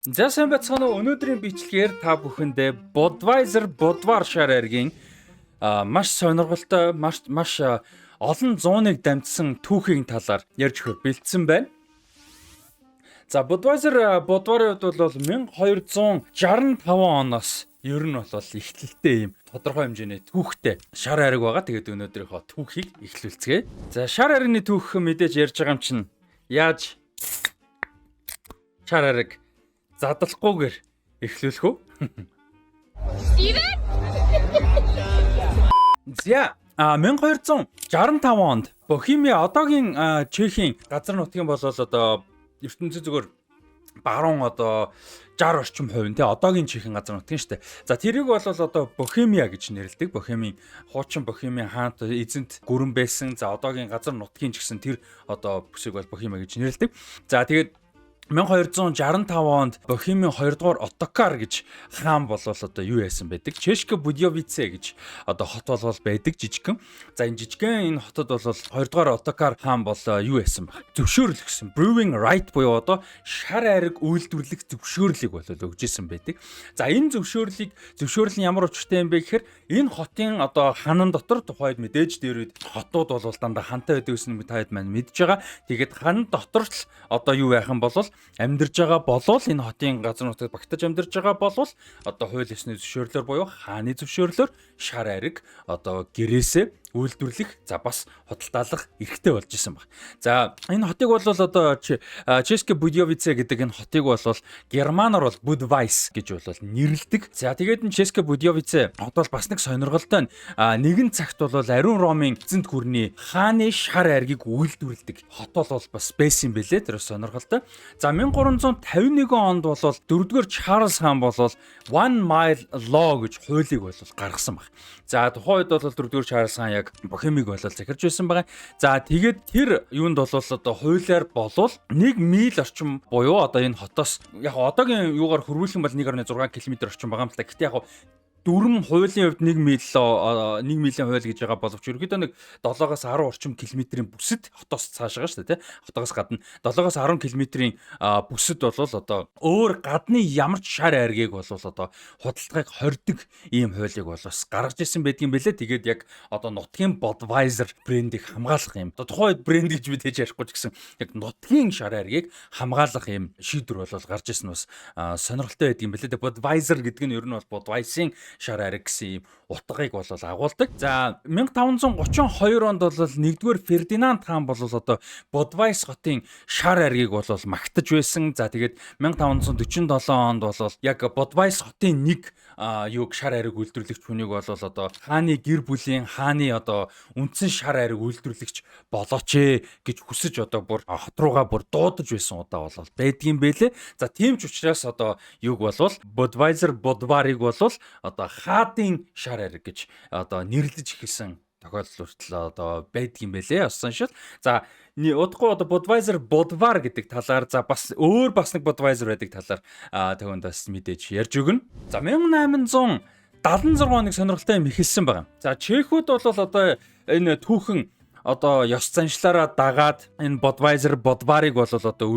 За сайн бацхан өнөөдрийн бичлэгээр та бүхэндээ Budweiser Budvar шар айргийн маш сонирхолтой маш олон зууныг дамжсан түүхийн талаар ярьж өгөх бэлдсэн байна. За Budweiser Budvar-ын хувьд бол 1265 оноос ер нь бол эхлэлтэй юм тодорхой хэмжээний түүхтэй шар айраг байгаа. Тэгээд өнөөдрийнхөө түүхийг эхлүүлцгээе. За шар айргийн түүх мэдээж ярьж байгаа юм чинь яаж шар айраг задлахгүйгээр эхлүүлэх үү? За 1265 онд Бохемиа одоогийн Чехийн газар нутгийн болол одоо ертөнцийн зүгээр баруун одоо 60 орчим хувь тий одоогийн Чехийн газар нутгийн штэ. За тэрийг бол одоо Бохемиа гэж нэрлэдэг. Бохемийн хуучин Бохемийн хаант эзэнт гүрэн байсан. За одоогийн газар нутгийн ч гэсэн тэр одоо бүсийг бол Бохемиа гэж нэрлэдэг. За тэгээд 1265 онд Бохемийн 2 дугаар Оттокар гэж хаан болол одоо юу яасан байдаг? Чешка Будёвице гэж одоо хот болол байдаг жижигхэн. За энэ жижигхэн энэ хотод бол 2 дугаар Оттокар хаан бол юу яасан баг? Зөвшөөрлөгсөн. Brewing right буюу одоо шар айраг үйлдвэрлэх зөвшөөрлийг бол өгжсэн байдаг. За энэ зөвшөөрөл нь ямар учиртай юм бэ гэхээр энэ хотын одоо ханан дотор тухайд мэдээж дээр хотууд бол дандаа хантай байдаг гэсэн таад маань мэдж байгаа. Тэгээд ханан дотор л одоо юу яах юм бол амьдарж байгаа болол энэ хотын газар нутагт багтаж амьдарж байгаа болол одоо хууль ёсны зөвшөөрлөөр буюу хааны зөвшөөрлөөр шар айраг одоо гэрээсээ үйлдвэрлэх за бас худалдаалах эрхтэй болж исэн баг. За энэ хотыг бол одоо Чешка Будёвице гэдэг энэ хотыг бол германаар бол Budweis гэж бол нэрлэдэг. За тэгээд энэ Чешка Будёвице хот бол бас нэг сонирхолтой нэгэн цагт бол ариун Ромын эзэнт гүрний хааны шар айргийг үйлдвэрлэдэг хот бол бас байсан бэлээ. Тэр сонирхолтой. За 1351 онд бол 4-р Чарльз хаан бол One Mile Law гэж хуулийг бол гаргасан баг. За тухайн үед бол 4-р Чарльз хаан яг Бохемиг бол захирж байсан байгаа. За тэгээд тэр юунд бол одоо хуулиар болвол 1 миль орчим буюу одоо энэ хотоос яг одоогийн юугаар хөрвүүлэх юм бол 1.6 км орчим байгаа юм л та. Гэтэ яг дүрм хуулийн хувьд 1 милийн хууль гэж байгаа боловч ерөөдөө нэг 7-аас 10 орчим километрийн бүсэд хотоос цааш байгаа шүү дээ тий. Хотоос гадна 7-аас 10 километрийн бүсэд бол одоо өөр гадны ямар ч шар айргийг бол одоо худалдааг хордог ийм хуулийг бол бас гаргаж ирсэн байдгийн бэлээ. Тэгээд яг одоо нутгийн Budweiser брендийг хамгаалах юм. Тухайн үед бренд гэж бид хийж ярихгүй ч гэсэн яг нутгийн шар айргийг хамгаалах юм шийдвэр бол гарч ирсэн бас сонирхолтой байдгийн бэлээ. Budweiser гэдэг нь ер нь бол Budweis-ийн шар айраг гэсэн юм утгыг бол агуулдаг. За 1532 онд бол 1-р Фердинанд хаан бол одоо Budweis хотын шар айргийг бол магтаж байсан. За тэгээд 1547 онд бол яг Budweis хотын нэг юг шар айраг үйлдвэрлэгч хүнийг бол одоо хааны гэр бүлийн хааны одоо үндсэн шар айраг үйлдвэрлэгч болооч гэж хүсэж одоо бүр хот руугаа бүр дуудаж байсан удаа бол байдгийн бэлээ. За тийм ч учраас одоо юг бол Budweiser Budvar-ыг бол одоо хаадын шар айраг гэж одоо нэрлэж эхэлсэн тохиолдол хүртэл одоо байдгийн бэлээ. Бас соншил. За удахгүй одоо Budweiser Budvar гэдэг талаар за бас өөр бас нэг Budweiser байдаг талаар төвөнд бас мэдээж ярьж өгнө. За 1876 оныг сонирхолтой юм эхэлсэн байгаа. За Чехүүд бол одоо энэ түүхэн одоо ёс заншлаараа дагаад энэ Budweiser Budvar-ыг бол одоо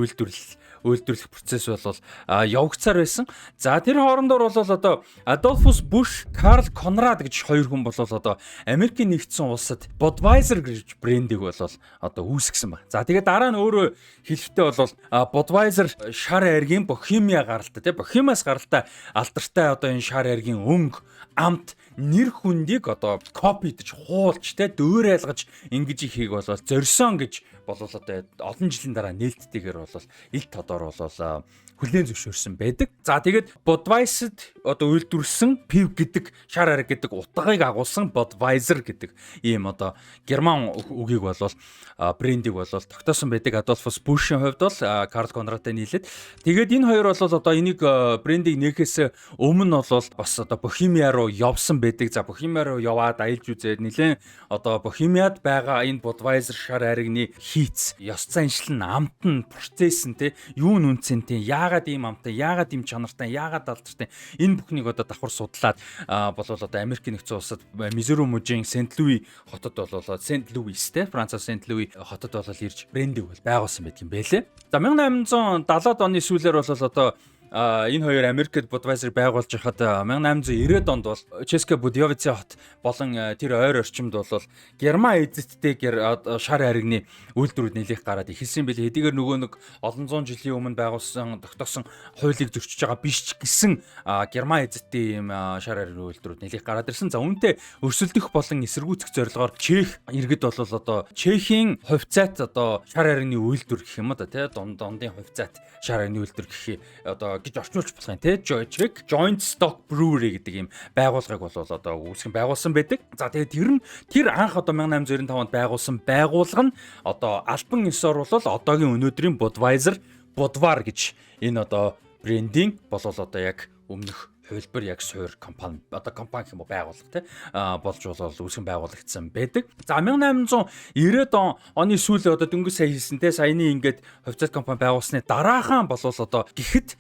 үйлдвэрлэх процесс бол явагцаар байсан. За тэр хоорондоор бол одоо Adolphus Busch, Karl Conrad гэж хоёр хүн бол одоо Америкийн нэгдсэн улсад Budweiser гэж брендийг бол одоо үүсгэсэн байна. За тэгээд дараа нь өөрөө хэлэхдээ бол Budweiser шар айргийн Бохемиа гаралтай тий Бохемиас гаралтай алдартай одоо энэ шар айргийн өнгө амт нэр хүндийг одоо копидж хуулж те дөөр ялгаж ингэж ихийг бол зорьсон гэж болов одоо олон жилийн дараа нээлттэйгээр бол ил тодор бол хүлээн зөвшөөрсөн байдаг. За тэгээд Budweis-д одоо үйлдвэрлэсэн пив гэдэг шар айраг гэдэг утгыг агуулсан Budweiser гэдэг ийм одоо герман үгийг бол брендийг бол тогтоосон байдаг. Adolphus Busch-ийн хувьд бол Karl Conrad-тай нийлээд тэгээд энэ хоёр бол одоо энийг брендийг нээхээс өмнө бол бас одоо Бохемиа руу явсан байдаг. За Бохемиа руу яваад аялж үзээд нэлээд одоо Бохемиад байгаа энэ Budweiser шар айрагны хийц, ёс заншил нь, амт нь, процесс нь те юу нь үнцэнтэй, яагаад ийм амтай, яагаад ийм чанартай, яагаад алдартай энэ бүхнийг одоо давхар судлаад болвол одоо Америкийн нэгдсэн улсад Мизури мужийн Сент Луи хотод бол Сент Луис те Францад Сент Луи хотод бол ирж брендийг бол байгуулсан байдаг юм байлээ. За 1870-ад оны сүүлээр бол одоо энэ хоёр Америкт Budweiser байгуулж байхад 1890-ад онд бол Ческа Будёвицын хот болон тэр ойр орчимд бол Герман эзэдтэй шар харигны үйлдвэрүүд нэлээд гараад ихэлсэн бэл хэдийгээр нөгөө нэг олон зуун жилийн өмнө байгуулсан тогтоосон хуулийг зөрчиж байгаа биш ч гэсэн Герман эзэдтэй ийм шар харигны үйлдвэрүүд нэлээд гараад ирсэн. За үүнтэй өрсөлдөх болон эсэргүүцэх зорилгоор Чех иргэд бол одоо Чехийн хувьцаат одоо шар харигны үйлдвэр гэх юм да тий дундын хувьцаат шар харигны үйлдвэр гэх одоо гэж орчуулж болох юм тий Czech Joint Stock Brewery гэдэг ийм байгууллагыг бол одоо үүсгэн байгуулсан байдаг. За тэгээд тэр анх одоо 1895 онд байгуулсан байгууллага нь одоо албан ёсоор бол одоогийн өнөөдрийн Budvar гэж энэ одоо брендинг болол одоо яг өмнөх хөлбөр яг суур компани одоо компани юм байгууллага тий болж болол үүсгэн байгуулагдсан байдаг. За 1890 оны сүүлээр одоо дөнгөж сая хэлсэн тий саяны ингээд хувьцаат компани байгуулсны дараахан болол одоо гэхэд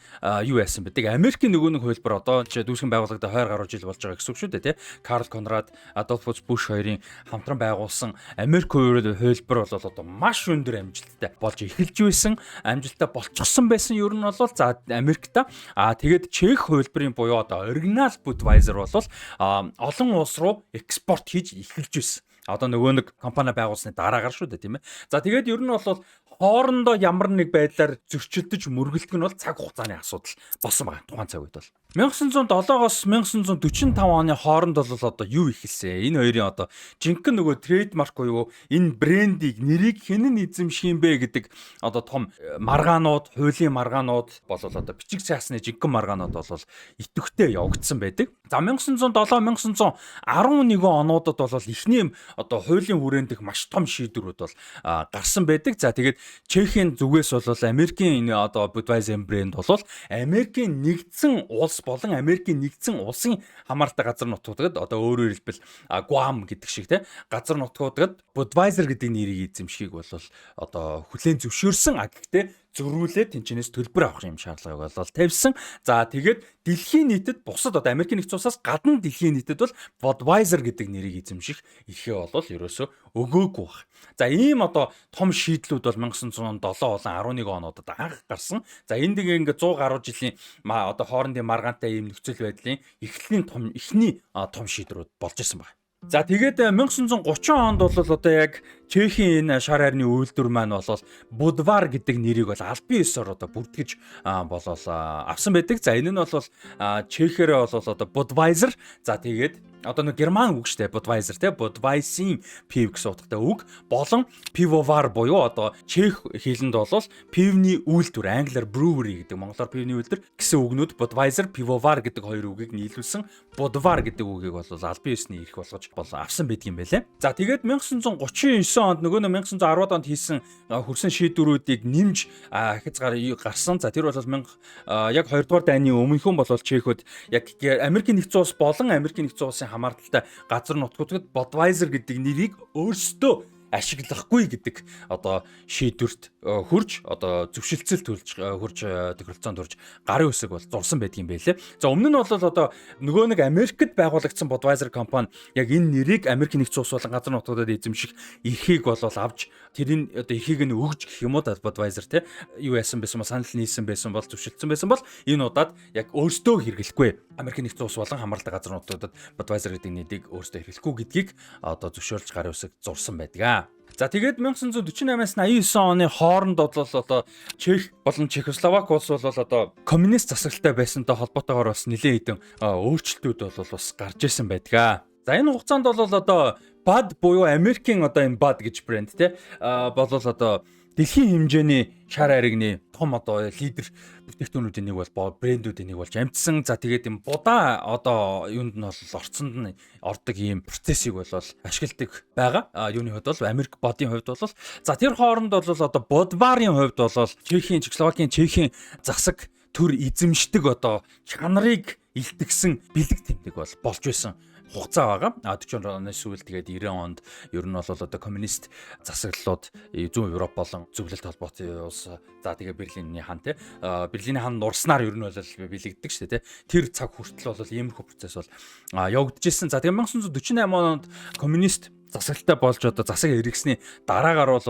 юу яасан бэ? Америкийн нөгөө нэг хөлбөр одоо үүсгэн байгууллагад 20 гаруй жил болж байгаа гэсэн үг шүү дээ тий. Карл Конрад, Адольфус Буш хоёрын хамтран байгуулсан Америк хөлбөр бол одоо маш өндөр амжилттай болж эхэлж байсан. Амжилттай болчихсон байсан ер нь бол за Америкта тэгээд Чех хөлбөрийн буюу одоо оригинал Budweiser бол олон улс руу экспорт хийж эхэлж байсан. Одоо нөгөө нэг компани байгуулсны дараагаар шүү дээ тийм ээ. За тэгээд ер нь бол хоорондоо ямар нэг байдлаар зөрчилдөж мөргөлдөх нь бол цаг хугацааны асуудал болсон байгаа тухайн цаг үед бол. 1907-оос 1945 оны хооронд бол одоо юу ихэлсэн? Энэ хоёрын одоо жинхэнэ нөгөө трейдмарк буюу энэ брендийг нэрийг хэн нь эзэмших юм бэ гэдэг одоо том маргаанууд, хуулийн маргаанууд болол одоо бичиг цаасны жинхэнэ маргаанууд бол идэвхтэй явагдсан байдаг. За 1907-1911 онуудад бол эхний одоо хуулийн хүрээнд их маш том шийдвэрүүд бол гарсан байдаг. За тэгээд Чехийн зүгээс бол Америкийн энэ одоо Budweiser брэнд бол Америкийн нэгдсэн улс болон Америкийн нэгдсэн улсын хамааралтай газар нутгуудад одоо өөрөөр хэлбэл Guam гэдэг шиг те газар нутгуудад Budweiser гэдэг нэрийг эзэмшихийг бол одоо хүлээн зөвшөөрсөн. Гэхдээ зөрүүлээд тэнчнээс төлбөр авах юм шаардлагыг бол тавьсан. За тэгээд дэлхийн нийтэд бусад одоо Америкийн нэгдсэн улсаас гадна дэлхийн нийтэд бол Budweiser гэдэг нэрийг эзэмших эрхээ бол ерөөсөө өгөөгүй баг. За ийм одоо том шийдлүүд бол 1907 болон 11 онуудад анх гарсан. За энэ дэг ингээд 100 гаруй жилийн одоо хоорондын маргаантай ийм нөхцөл байдлын эхний том шийдвэрүүд болж исэн баг. За тэгээд 1930 онд бол одоо яг Чехийн энэ шар харны үйлдвэр маань бол Budvar гэдэг нэрийг бол албан ёсоор одоо бүртгэж болол авсан байдаг. За энэ нь бол Чехээр бол одоо Budweiser. За тэгээд одоо нэг герман үг штэ Budweiser те Budweising пив гэсэн утгатай үг болон pivovar буюу одоо чех хэлэнд бол пивний үйлдвэр англиар brewery гэдэг монголоор пивний үйлдвэр гэсэн үгнүүд Budweiser pivovar гэдэг хоёр үгийг нийлүүлсэн Budvar гэдэг үгийг бол албан ёсны эрх болгож авсан байдаг юм байлээ. За тэгээд 1939 онд нөгөө 1910 онд хийсэн хөрсөн шийдвэрүүдийг нэмж хязгаар гарсан. За тэр бол яг 2 дугаар дайны өмнөхөн бол чехүүд яг Америкийн нэгдсэн улс болон Америкийн нэгдсэн улсын хамааралтай газар нутгуудад Budweiser гэдэг нэрийг өөрсдөө ашиглахгүй гэдэг одоо шийдвэрт хурж одоо зөвшөлтсөл хурж тохиролцоонд хурж гарын үсэг бол зурсан байдаг юм байлээ. За өмнө нь бол одоо нөгөө нэг Америкт байгуулагдсан Budweiser компани яг энэ нэрийг Америкийн нэгдсэн улс болон газар нутгуудад эзэмших эрхийг бол авч тэрийн одоо эрхийг нь өгж гэх юм уу да Budweiser те юу яасан байсан бол санал нийлсэн байсан бол зөвшөлдсөн байсан бол энэ удаад яг өөрсдөө хэрэглэхгүй Америкийн нэгдсэн улс болон хамааралтай газар нутгуудад Budweiser гэдэг нэрийг өөрсдөө хэрэглэхгүй гэдгийг одоо зөвшөөрж гарын үсэг зурсан байдаг. За тэгээд 1948-аас 89 оны хооронд бол одоо Чех болон Чехословак улс бол одоо коммунист засаглалтай байсантай холбоотойгоор бас нэлээд хэдэн өөрчлөлтүүд бол бас гарч ирсэн байдаг. За энэ хугацаанд бол одоо Bud буюу Америкийн одоо энэ Bud гэж брэнд те болол одоо дэлхийн хэмжээний шар харигны том одоо лидер бүтээгдэхүүнүүдийн нэг бол брэндүүдийн нэг болж амжсан. За тэгээд юм будаа одоо юунд нь бол орцонд нь ордог ийм процессыг бол ашигладаг байгаа. Юуны хувьд бол Америк Bud-ийн хувьд бол за тэр хооронд бол одоо Budvar-ын хувьд бол Чехийн, Чехословакийн Чехийн засаг төр эзэмшдэг одоо чанарыг илтгэсэн бэлэг тэмдэг бол болж байсан хугацаа байгаа. 40 оны сүүл тэгээд 90 онд ер нь бол одоо коммунист засаглалууд зүүн Европ болон зөвлөлт холбоотой улс за тэгээд Берлиний хан те Берлиний хан нурснаар ер нь бол бэлэгддэг шүү дээ те тэр цаг хүртэл бол иймэрхүү процесс бол явагдажсэн. За тэгээд 1948 онд коммунист засаглалтай болж одоо засаг эргэсний дараагаар бол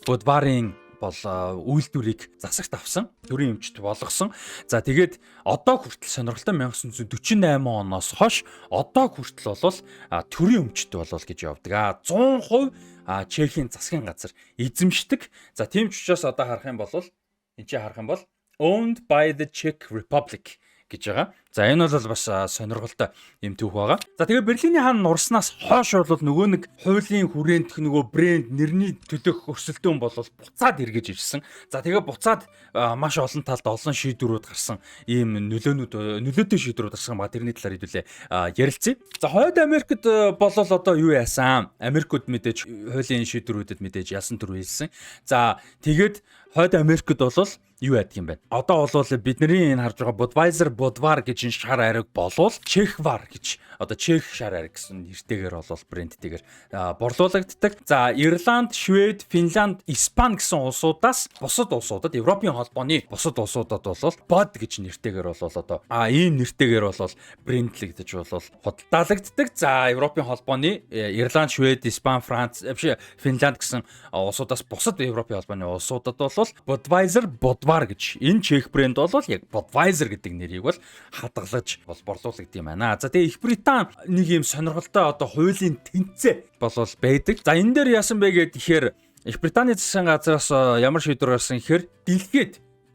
Budvar-ын бол үйлдвэрийг засагт авсан, төрийн өмчт болгосон. За тэгээд одоо хүртэл сонирхолтой 1948 оноос хойш одоо хүртэл бол төрийн өмчт болол гэж явдаг. 100% Чехийн засгийн газар эзэмшдэг. За тийм ч учраас одоо харах юм бол owned by the Czech Republic гэж байгаа. За энэ бол бас сонирхолтой юм түүх байгаа. За тэгээ Берлиний хаан нурснаас хойш бол нөгөө нэг хуулийн хүрээнд нөгөө брэнд нэрний төлөх өрсөлдөөн бол буцаад эргэж ирсэн. За тэгээ буцаад маш олон талд олон шийдвэрүүд гарсан ийм нөлөөтэй шийдвэрүүд гарсан ба тэрний талаар хэдүүлээ ярилцъя. За хойд Америкт бол одоо юу яасан? Америкууд мэдээж хуулийн шийдвэрүүдэд мэдээж ялсан төр хэлсэн. За тэгээд хойд Америкт бол юу яадаг юм бэ? Одоо бол бидний энэ харж байгаа Budweiser гэж шар ариг болвол Чехвар гэж одоо Чех шар ариг гэсэн нэртэйгээр бол брендтэйгээр борлуулагддаг. За Ирланд, Швед, Финланд, Испани гэсэн улсуудаас бусад улсуудад Европын холбооны бусад улсуудад бол Bud гэж нэртэйгээр бол одоо ийм нэртэйгээр бол брендлэгдэж бол худалдаалагддаг. За Европын холбооны Ирланд, Швед, Испани, Франц, Финланд гэсэн улсуудаас бусад Европын холбооны улсуудад бол Budweiser гэж энэ Чех брэнд бол яг Budweiser гэдэг нэрийг бол хадгалж бол борлуулагдсан юм байна. За тэгээ Их Британи нэг юм сонирхолтой одоо хуулийн тэнцээ болол байдаг. За энэ дээр яасан бэ гэхээр Их Британий засгийн газраас ямар шийдвэр гаргасан гэхээр дэлхийд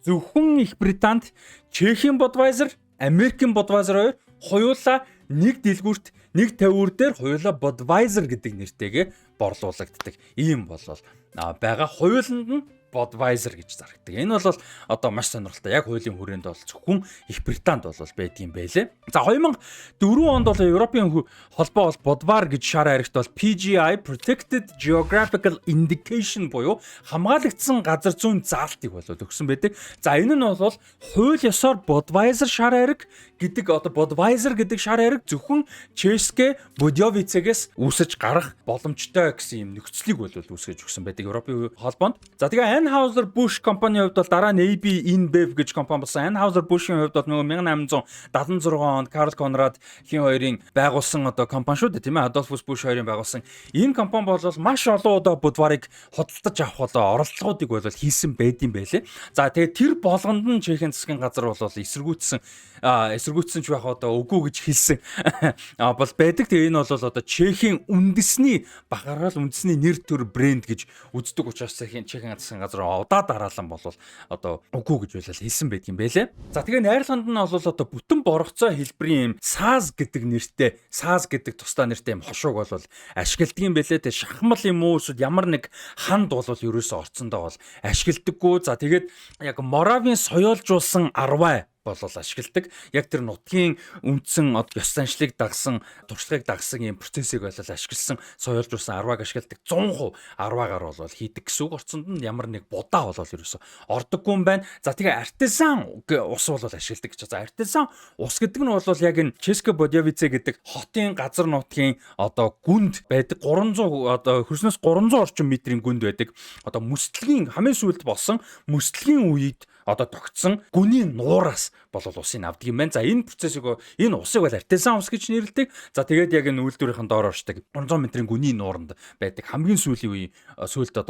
зөвхөн Их Британд Чехийн Budweiser, Америкийн Budweiser хоёулаа нэг дэлгүүрт нэг тавиур дээр хоёулаа Budweiser гэдэг нэртэйгээ борлуулагддаг. Ийм болол байгаа. Хуулинд нь Budweiser гэж зарагддаг. Энэ бол одоо маш сонирхолтой. Яг хуулийн хүрээнд бол зөвхөн Их Британд бол байдгийн байлээ. За 2004 онд бол Европын холбоо бол Budvar гэж шар аригт бол PGI Protected Geographical Indication буюу хамгаалагдсан газар зүйн заалтыг бол өгсөн байдаг. За энэ нь бол хууль ёсоор Budweiser шар ариг гэдэг одоо Budweiser гэдэг шар ариг зөвхөн Чешскэ Будёвицэгээс үүсэж гарах боломжтой гэсэн юм нөхцөлийг бол үүсгэж өгсөн байдаг Европын холбоонд. За тэгээ Anheuser-Busch компанийн хувьд бол дараа нь AB InBev гэж компани болсон. Anheuser-Busch-ийн хувьд бол нөгөө 1876 онд Карл Конрад хин хоёрын байгуулсан одоо компани шүү дээ, тийм ээ. Адольфус Буш хоёрын байгуулсан. Энэ компани бол маш олон удаа Budvar-ыг худалдаж авах оролдлогоодыг бол хийсэн байдсан байлээ. За тэгээд тэр болгонд нь Чехийн засгийн газар бол эсэргүүцсэн ч байх одоо үгүй гэж хэлсэн бол байдаг. Тэгээ энэ бол одоо Чехийн үндэсний бахархал үндэсний нэр төр брэнд гэж үздэг учраас Чехийн засгийн газар удаа дараалан бол одоо үгүй гэж хэлсэн байдаг юм байлээ. За тэгээ найрланд нь бол одоо бүтэн боргоцоо хэлбэрийн юм SaaS гэдэг нэртэй, SaaS гэдэг тусдаа нэртэй юм хошууг бол ашигладаг юм байлээ. Тэгээ шахмал юм уу эсвэл ямар нэг ханд бол ерөөсөө орцондоо бол ашигладаггүй. За тэгээд яг Моравийн соёолжуулсан арвай болол ашигладаг. Яг тэр нутгийн үндсэн ёс заншлыг дагсан, туршлагыг дагсан юм процессыг бол ашигласан, соёолжуулсан арваг ашигладаг. 100% арвагаар бол хийдэг гэсэн үг. Орцонд нь ямар нэг будаа бол ерөөсө ордоггүй юм байна. За тэгээ артизан ус бол ашигладаг гэж. За артизан ус гэдэг нь бол яг энэ Чешскэ Будёвице гэдэг хотын газар нутгийн одоо гүнд байдаг 300 одоо хөрснөөс 300 орчим метрийн гүнд байдаг. Одоо мөсдлөгийн хамгийн сүүлд болсон мөсдлөгийн үед одоо тогтсон гүний нуураас болол усын авдаг юм байна. За энэ процессыг энэ усыг бол артизан ус гэж нэрлэдэг. За тэгээд яг энэ үйлдвэрийн доор оршдог 300 метрийн гүний нууранд байдаг хамгийн сүүлийн үе сүүлд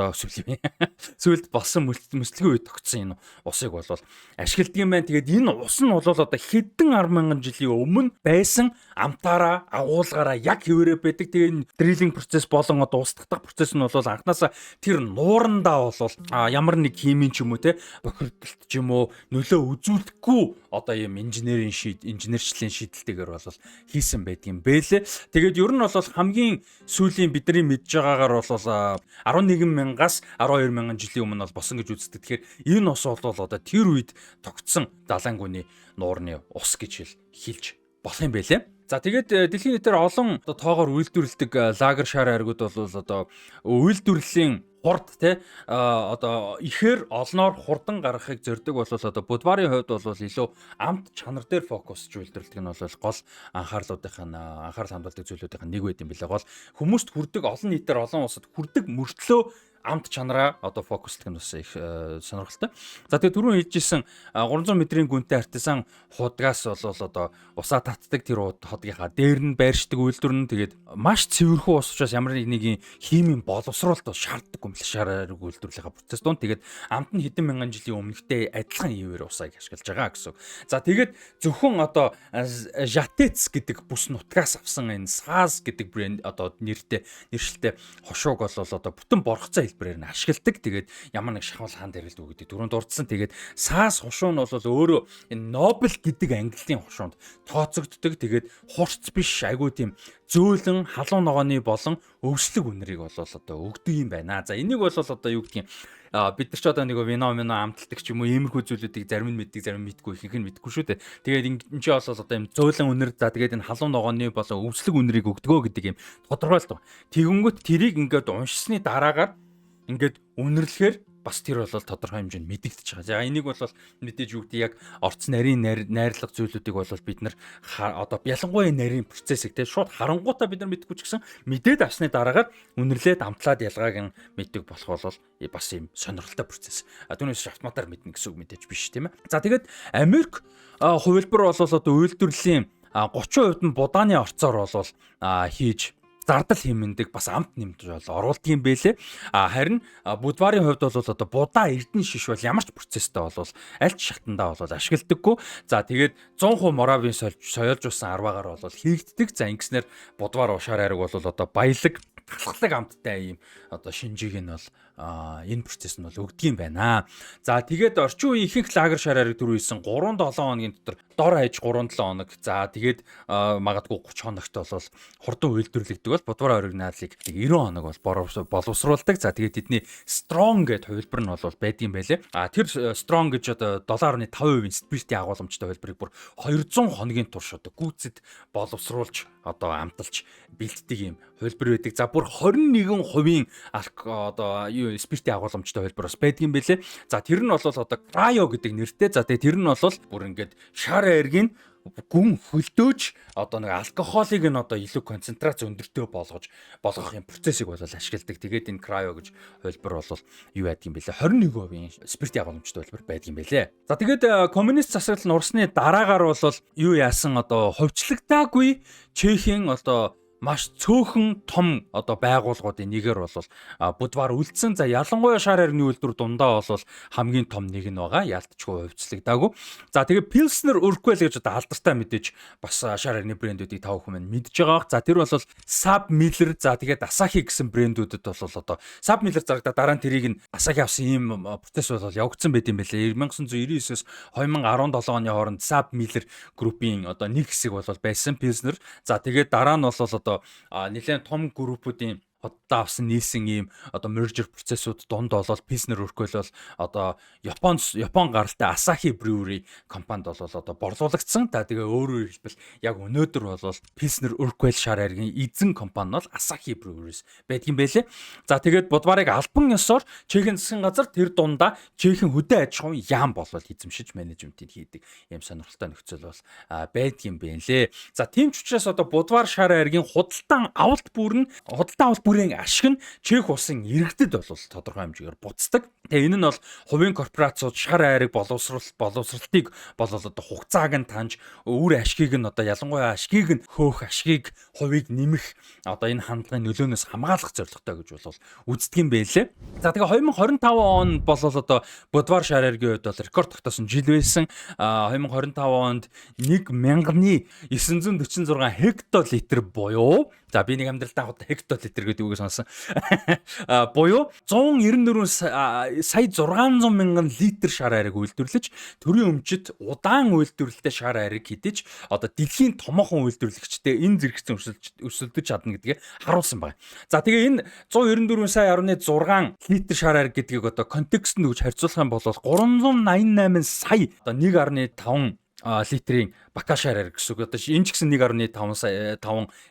болсон мөслөгийн үед тогтсон энэ усыг бол ашигладаг юм байна. Тэгээд энэ ус нь бол одоо хэдэн 10,000 жилийн өмнө байсан амтаараа агуулгаараа яг хэвээрээ байдаг. Тэгээд энэ дриллинг процесс болон одоо ус татах процесс нь бол анханасаа тэр нуурандаа бол ямар нэг химийн ч юм уу те бохирдолт ч юм уу нөлөө үзүүлэхгүй одоо юм инженерчлэлийн шийдэлтэйгээр бол хийсэн байдгийн бэлээ. Тэгээд ер нь бол хамгийн сүүлийн бидний мэдж байгаагаар бол 11,000-аас 12,000 жилийн өмнө бол босон гэж үздэг. Тэгэхээр энэ ус бол одоо тэр үед тогтсон далайнгүний нуурны ус гэж хэлж болох юм бэлээ. За тэгээд дэлхийн нийтээр олон одоо тоогоор үйлдвэрлэдэг лагер шар аригуд бол одоо үйлдвэрлэлийн хурд те одоо ихээр олноор хурдан гаргахыг зорддог бол одоо Budvar-ын хувьд бол илүү амт чанар дээр фокусж үйлдвэрлэдэг нь бол гол анхаарал хандуулдаг зүйлүүдийн нэг байт юм билээ. Гол хүмүүст хүрдэг олон нийтээр олон улсад хүрдэг мөртлөө амт чанараа одоо фокуслох нь бас их сонирхолтой. За тэгээ түрүүн хэлжсэн 300 м-ийн гүнтэй артизан худгаас бол одоо усаа татдаг тэр хотгийнхаа дээр нь байршдаг үйлдвэр нь тэгээд маш цэвэрхүү ус учраас ямар нэгний химийн боловсруулалт шаарддаг юм л шаараар үйлдвэрлэхаа процесс дунд тэгээд амт нь хэдэн мянган жилийн өмнөхтэй адилхан ивээр усааг ашиглаж байгаа гэсэн. За тэгээд зөвхөн одоо Жатец гэдэг бүс нутгаас авсан энэ SaaS гэдэг брэнд одоо нэршилтэй хошууг бол одоо бүтэн боргоцоо хэлбэрээр нь ашигладаг. Тэгээд ямар нэг шахал хаан дээр л дүү гэдэг түрүүнд дурдсан. Тэгээд SaaS хошуу нь бол өөрөө энэ Nobel гэдэг ангиллын хошуунд тооцогддог. Тэгээд хурц биш айгүй тийм зөөлөн халуун ногооны болон өвслөг үнэрийг бол одоо өгдөг юм байна. За энийг бол одоо юу гэдгийг бид нар ч одоо нэг вино амталдаг ч юм уу иймэрхүү зүйлүүдийг зарим нь мэддэг, зарим мэдгүй, ихэнх нь мэдгүй шүү дээ. Тэгээд энэ ч бол одоо юм зөөлөн үнэр за тэгээд энэ халуун ногооны болон өвслөг үнэрийг өгдөгөө гэдэг юм тодорхойлдог. Тэгэнгүүт тэрийг ингээд уншсны дараагаар ингээд үнэрлэхээр бас тэр бол тодорхой хэмжээнд мэдэгдэж байгаа. За энийг бол мэдээж юу гэдэг яг орц нарийн найрлага зүйлүүдийг бол бид нар одоо ялангуяа нарийн процессыг те шууд харангуйтаа бид нар мэдгүй ч гэсэн мэдээд авсны дараагаар үнэрлээд амтлаад ялгааг нь мэддэг болох бол бас юм сонирхолтой процесс. Түүнээс автоматар мэднэ гэсэн үг мэдээж биш тийм ээ. За тэгээд Америк хувилбар бол одоо үйлдвэрлэлийн 30% нь будааны орцоор бол хийж зардал хэмндэг бас амт нэмж бол оруулдаг юм бэлээ. Харин будварын хувьд бол одоо будаа эрдэнэ шиш бол ямар ч процесстэй бол аль ч шатандаа бол ашигладаггүй. За тэгээд 100% моравын соёолж усан арваагаар бол хийгддэг. За ингэснээр будвар ушаар ариг бол одоо баялаг талхлаг амттай юм одоо шинжийг нь бол энэ процесс нь бол өгдөг юм байна. За тэгээд орчин үеийн ихэнх лагер шар ариг түрүү хэлсэн 3-7 хоногийн дотор дор хаяж 3-7 хоног. За тэгээд магадгүй 30 хоногт бол хурдан үйлдвэрлэгдэг бол будвар ориг наалыг 90 хоног бол боловсруулдаг. За тэгээд тэдний strong гэдэг хувилбар нь бол байдсан байлээ. Тэр strong гэж одоо 7.5% спиртийн агуулмжтай хувилбарыг бүр 200 хоногийн турш одоо гүйцэд боловсруулж одоо амталж бэлддэг юм хувилбар байдаг. За бүр 21% одоо спиртийн агуулмжтай хувилбар бас байдаг юм байлээ. За тэр нь бол одоо cryo гэдэг нэртэй. За тэгээ тэр нь бол бүр ингээд шар айргийн гүн хөлдөөж одоо нэг алкохолыг нь одоо илүү концентрац өндөртэй болгох юм процессыг бол ашигладаг. Тэгээд энэ cryo гэж хувилбар бол юу яадаг юм бэлээ 21% спиртийн агуулмжтай хувилбар байдаг юм бэлээ. За тэгээд коммунист засаглал нь урсны дараагаар бол юу яасан одоо хувьчлагдаагүй Чехийн одоо маш цөөхөн том одоо байгууллагуудын нэгээр бол будвар үлдсэн. За ялангуяа шар аригны үйлдвэр дундаа бол хамгийн том нэг нь байгаа. Ялтчгүй хувьцлагдаагүй. За тэгээ Pilsner Urquell гэж одоо алдартай мэдээж бас шар аригны брэндүүдийг тав хүмүүс мэдж байгаа. За тэр бол Sab Miller за тэгээд Asahi гэсэн брэндүүдэд бол одоо Sab Miller зарагдаа дараа нь тэрийг нь Asahi авсан ийм процесс бол явагдсан байт юм байлээ. 1999-с 2017 оны хооронд Sab Miller группийн одоо нэг хэсэг бол байсан Pilsner. За тэгээд дараа нь бол одоо нэлээд том группүүдийн одоо авсан нийлсэн ийм одоо merger процессууд дунд болол Pilsner Urquell бол одоо Япон гаралтай Asahi Brewery компанид бол одоо борлуулагдсан. Та тэгээ өөрөөр хэлбэл яг өнөөдөр бол Pilsner Urquell шар аригын эзэн компани бол Asahi Breweries байдаг юм байлээ. За тэгээд будварыг албан ёсоор Чехийн засгийн газар тэр дундаа Чехийн хөдөө аж ахуйн яам болол эзэмшиж менежментийг хийдэг юм сонирхолтой нөхцөл бол байдаг юм байлээ. За тийм ч учраас одоо будвар шар аригын худалдан авалт бүрийн ашиг нь Чех улсын иргэдэд бол тодорхой хэмжээгээр буцдаг. Тэгээ энэ нь бол хувийн корпорацууд шар айрыг боловсралтыг болол одоо хугацааг нь таньж үр ашгийг нь одоо ялангуяа ашгийг нь хөөх ашгийг хувийг нэмэх одоо энэ хандлагын нөлөөнөөс хамгаалах зорилготой гэж бол үздэг юм байлээ. За тэгээ 2025 он бол одоо будвар шар айргийн хувьд бол рекорд тогтоосон жил байсан. 2025 онд 1946 хектолитр буюу за би нэг амьдралдаа хот хектолитр гэдэг үгийг сонсон. Буюу 194 сая 600 мянган литр шар айрыг үйлдвэрлэж төрийн өмчит удаан үйлдвэрлэлтэй шар айрыг хідэж одоо дэлхийн томоохон үйлдвэрлэгчтэй энэ зэрэгцэн өрсөлдөж чадна гэдгийг харуулсан байна. За тэгээ энэ 194 сая 6 литр шар айрыг гэдгийг одоо контекст нь гэж харьцуулах юм бол 388 сая одоо 1.5 литрийн бака шар ариг гэсэн үг. Одоо энэ ч гэсэн 1.5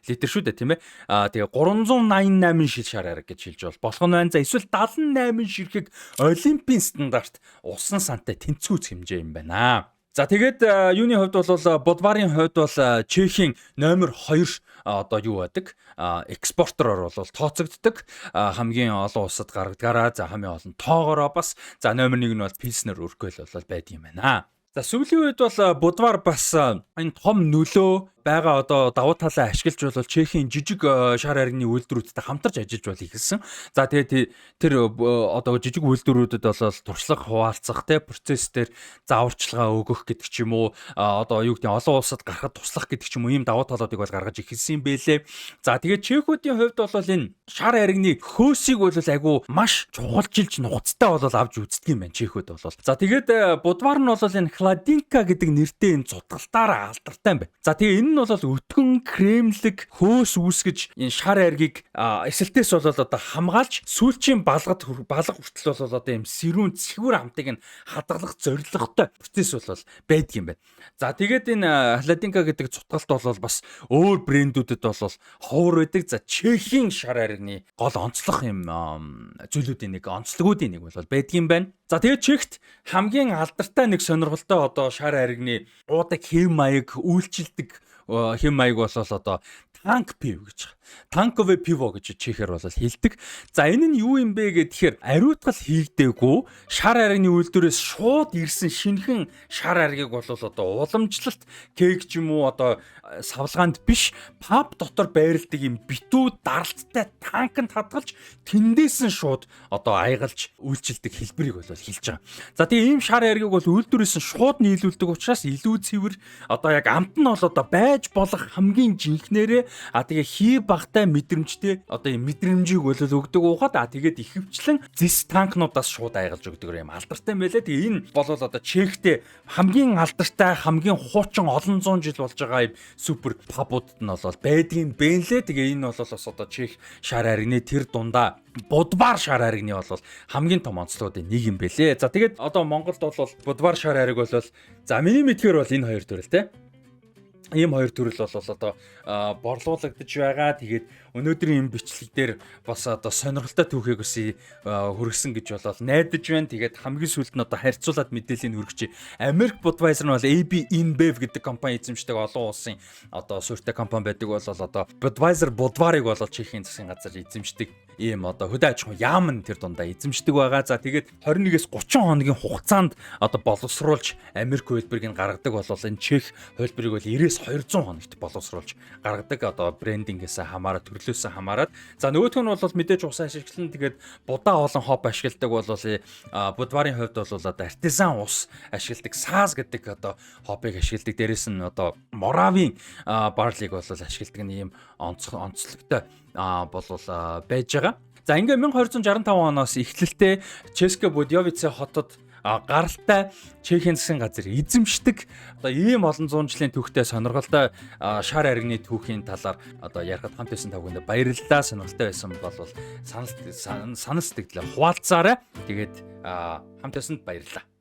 литр шүү дээ, тийм ээ. Тэгээ 388 шил шар ариг гэж хэлж болох нь байна. За эсвэл 78 ширхэг олимпийн стандарт усан сантай тэнцвүүц хэмжээ юм байна. За тэгээд юуны хувьд бол Будварын хувьд бол Чехийн номер 2 одоо юу байдаг? Экспортероор бол тооцогддог. Хамгийн олон улсад гаргадгаараа за хамгийн олон тоогоороо бас за номер 1 нь бол Pilsner Urquell бол байдаг юм байна. За сүүлийн үед бол Будвар бас энэ том нөлөө байгаа одоо давуу талаа ашиглаж бол Чехийн жижиг шар аригны үйлдвэрүүдтэй хамтарч ажиллаж бол ихэлсэн. За тэгээд тэр одоо жижиг үйлдвэрүүдэд бол туршлага хуваалцах те процесс дээр зааварчилгаа өгөх гэдэг ч юм уу одоо юу гэдэг олон улсад гарахад туслах гэдэг ч юм уу ийм давуу талуудыг бол гаргаж ихэлсэн юм бэлээ. За тэгээд чехүүдийн хувьд бол энэ шар аригны хөөсийг бол айгу маш чухалчилж нугацтай бол авч үздэг юм байна чехүүд бол. За тэгээд Будвар нь бол энэ Хладинка гэдэг нэртэй энэ цутгалтаараа алдартай юм байна. За тэгээд энэ нь бол өтгөн кремлэг хөөс үүсгэж энэ шар аргийг эсэлтээс бол одоо хамгаалж сүүлчийн балга хүртэл бол одоо юм сэрүүн цэвэр хамтыг нь хадгалах зорилготой процесс бол байдаг юм байна. За тэгээд энэ Хладинка гэдэг цутгалт бол бас өөр брэндүүдэд бол ховор байдаг. За Чехийн шар аригны гол онцлог юм зүйлүүдийн нэг онцлогуудын нэг бол байдаг юм байна. За тэгээд Чехт хамгийн алдартай нэг сонирхолтой одоо шар аригны уудаг хэв маяг үйлчилдэг хэв маяг бол одоо танк пив гэж. Танкове пиво гэж чехэр бол хэлдэг. За энэ нь юу юм бэ гэхээр ариутгал хийгдээгүй шар аригны үйлдвэрээс шууд ирсэн шинэхэн шар аргийг бол одоо уламжлалт кек ч юм уу одоо савлгаанд биш паб дотор байрладаг юм битүү даралттай танкнд хадгалж тэндээс нь шууд одоо айгалж үйлчилдэг хэлбэрийг бол хэлж байгаа. За тэгээ ийм шар аргийг бол үйлдвэрээс нь шууд нийлүүлдэг учраас илүү цэвэр одоо яг амт нь бол одоо байж болох хамгийн жинхнэрээ тэгээ хий багтай мэдрэмжтэй одоо юм мэдрэмжийг бол өгдөг уухад тэгээд ихэвчлэн зис танкнуудаас шууд айгалж өгдөг юм алдартай байлаа. Тэгээ энэ бол одоо Чехтэй хамгийн алдартай хамгийн хуучин олон зуун жил болж байгаа юм супер пабуудад нь бол байдгийн бэнлээ. Тэгээ энэ бол бас одоо Чех шар аригны тэр дундаа Будвар шар аригны бол хамгийн том онцлогуудын нэг юм бэлээ. За тэгээд одоо Монголд бол Будвар шар ариг бол за миний мэдхээр бол энэ хоёр төрөл те. Ийм хоёр төрөл бол одоо борлуулагдаж байгаа. Тэгээд өнөөдрийн энэ бичлэг дээр бас одоо сонирхолтой түүхийг өсөй хүргэсэн гэж болол найдаж байна. Тэгээд хамгийн сүүлд нь одоо харьцуулаад мэдээллийг хүргэж Америк Budweiser нь бол AB InBev гэдэг компани эзэмшдэг олон улсын одоо суурьтай компани байдаг бол одоо Budweiser Budvar-ыг бол Чехийн засгийн газар эзэмшдэг ийм одоо хөдөө аж ахуйн яам нь тэр дундаа эзэмшдэг байгаа. За тэгээд 21-с 30 хоногийн хугацаанд одоо боловсруулж Америк хөлбөрийг гаргадаг бол энэ Чех хөлбөрийг бол 90-с 200 хоногт боловсруулж гаргадаг одоо брендингээс хамаарат төрлөөсөө хамаарат. За нөгөөх нь бол мэдээж ус ашиглан тэгээд будаа олон хоп ашигладаг бол Будварын хувьд бол одоо артизан ус ашигладаг саз гэдэг одоо хопыг ашигладаг. Дээрээс нь одоо Моравийн барлиг бол ашигладаг нь ийм онцлогтой болол байж байгаа. За ингээ 1265 оноос эхлэлтэй Ческа Будёвице хотод гаралтай Чехийн засгийн газар эзэмшдэг одоо ийм олон зуун жилийн түүхтэй сонирхолтой шар аригны түүхийн талаар одоо ярихад хамт байсан тавганд баярлалаа. Сонирхолтой байсан бол санал сэтгэлээ хуваалцаарай. Тэгээд хамт байсанд баярлалаа.